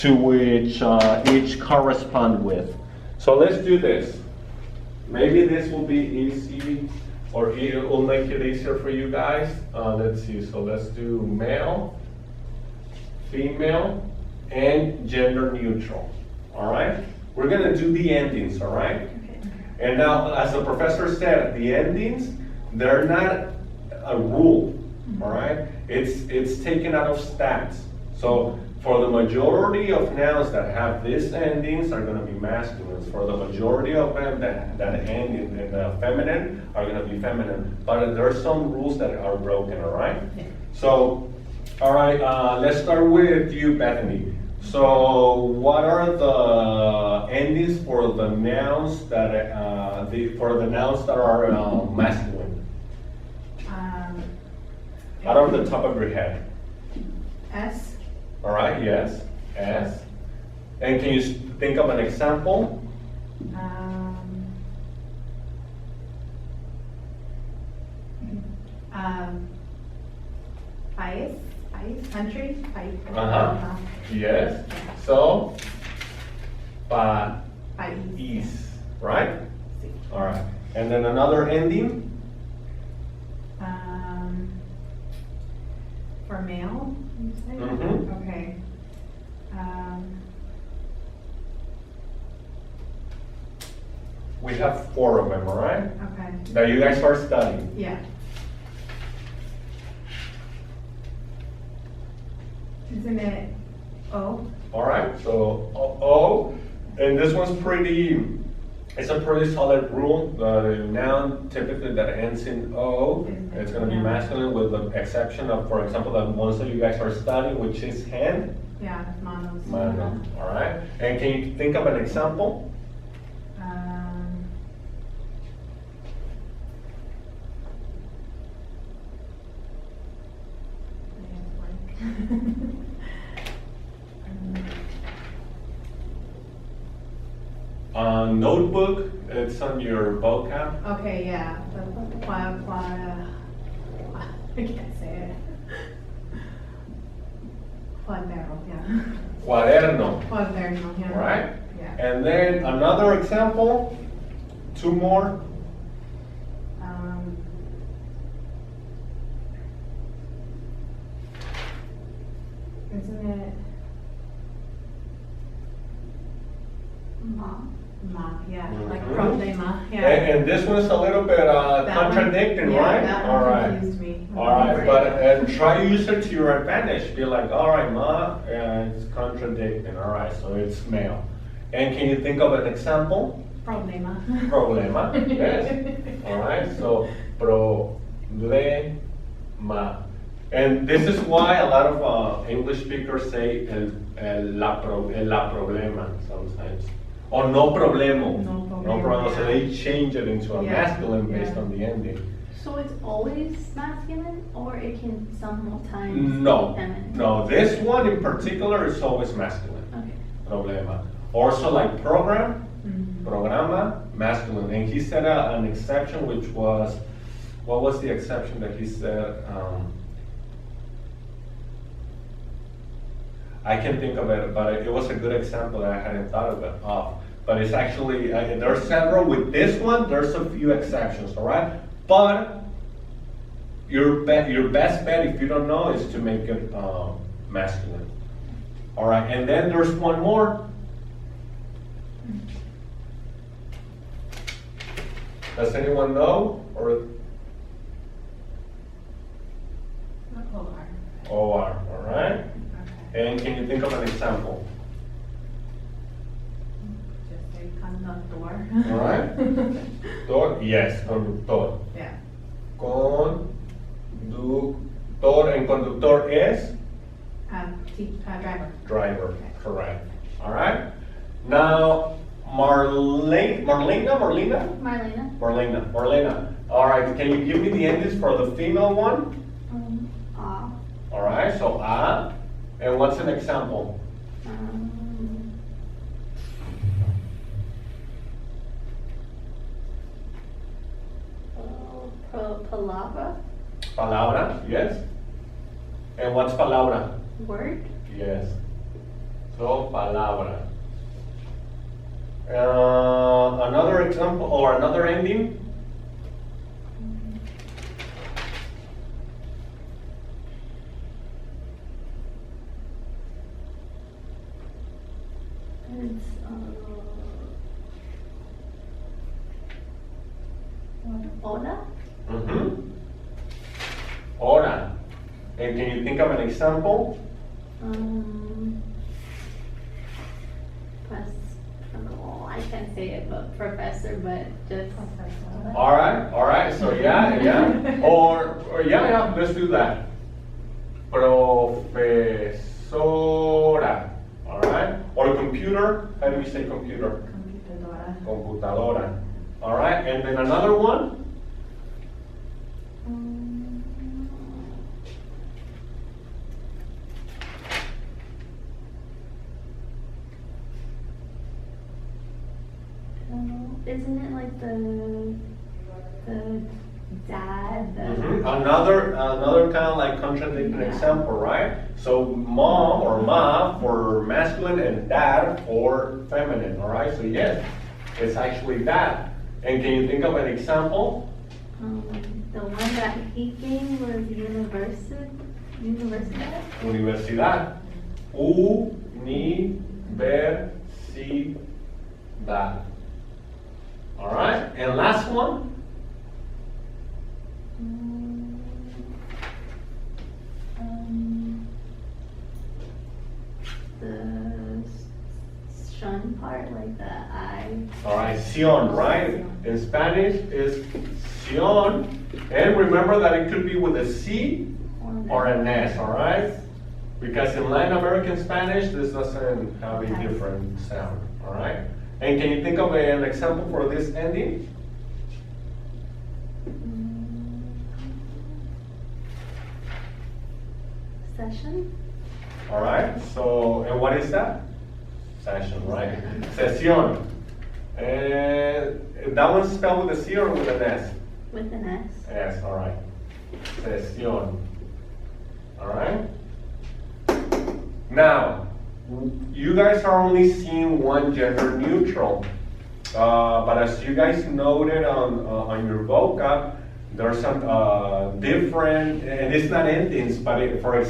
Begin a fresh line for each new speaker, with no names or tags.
to which each correspond with. So let's do this. Maybe this will be easy, or it will make it easier for you guys. Let's see, so let's do male, female, and gender neutral, all right? We're gonna do the endings, all right?
Okay.
And now, as the professor said, the endings, they're not a rule, all right? It's taken out of stats. So for the majority of nouns that have these endings are gonna be masculines. For the majority of them that end in the feminine are gonna be feminine. But there are some rules that are broken, all right?
Yeah.
So, all right, let's start with you, Bethany. So what are the endings for the nouns that are masculine? Out of the top of your head.
S.
All right, yes, S. And can you think of an example?
País. Country. País.
Uh-huh. Yes. So, país,
País.
right? All right. And then another ending?
For male, you say?
Mhm.
Okay.
We have 4 of them, all right?
Okay.
That you guys are studying.
Yeah. Isn't it O?
All right, so O, and this one's it's a pretty solid rule. The noun typically that ends in O, it's gonna be masculine with the exception of, for example, the ones that you guys are studying, which is hand.
Yeah, manos.
Mano, all right? And can you think of an example? Notebook, it's on your vocab.
Okay, yeah. I can't say it. Cuaderno, yeah.
Cuaderno,
Cuaderno, yeah.
right?
Yeah.
And then another example, 2 more.
Isn't it? Ma, yeah, like
Mhm.
problema, yeah.
And this one's a little bit
That
contradicting,
one,
right?
Yeah, that
All
one
right.
confused me.
All right, but and try to use it to your advantage. Be like, all right, ma, it's contradicting. All right, so it's male. And can you think of an example?
Problema.
Problema, yes. All right, so problema. And this is why a lot of English speakers say la problema sometimes. Or no problema.
No problema,
No problema. So
yeah.
they change it into a
Yeah,
masculine based
yeah.
on the ending.
So it's always masculine, or it can sometimes
No,
be feminine?
no. This one in particular is always masculine.
Okay.
Problema. Also like program,
Mhm.
programa, masculine. And he said an exception, which was, what was the exception that he said? I can think of it, but it was a good example that I hadn't thought of it of. But it's actually, there are several. With this one, there's a few exceptions, all right? But your best bet, if you don't know, is to make it masculine. All right, and then there's one more. Does anyone know? Or
OR.
OR, all right?
Okay.
And can you think of an example?
Just say conductor.
All right. Conductor, yes, conductor.
Yeah.
Conductor, and conductor is?
Driver.
Driver,
Okay.
correct. All right. Now, Marlena. All right, can you give me the endings for the female one? All right, so a. And what's an example?
Palabra,
Palabra, yes. And what's palabra?
word.
Yes. So, palabra. Another example or another ending?
It's Hola.
Hora. And can you think of an example?
Plus, oh, I can't say it, but professor, but just.
All right. So yeah. Or yeah. Let's do that. Profesora. All right. Or computer. How do we say computer?
Computadora.
Computadora. All right. And then another one.
Isn't it like the dad?
Another kind of like contradicting example, right? So mom or ma for masculine and dad for feminine, all right? So yes, it's actually that. And can you think of an example?
The one that he gave was universidad.
Universidad. Universidad. All right, and last one.
The shun part, like the I.
All right, Sion, right? In Spanish is Sion. And remember that it could be with a C or an S, all right? Because in Latin American Spanish, this doesn't have a different sound, all right? And can you think of an example for this ending?
Session.
All right, so, and what is that? Session, right? Sesión. And that one's spelled with a C or with an S?
With an S.
Yes, all right. Sesión. All right? Now, you guys are only seeing one gender neutral. But as you guys noted on your vocab, there's some different, and it's not endings, but for example,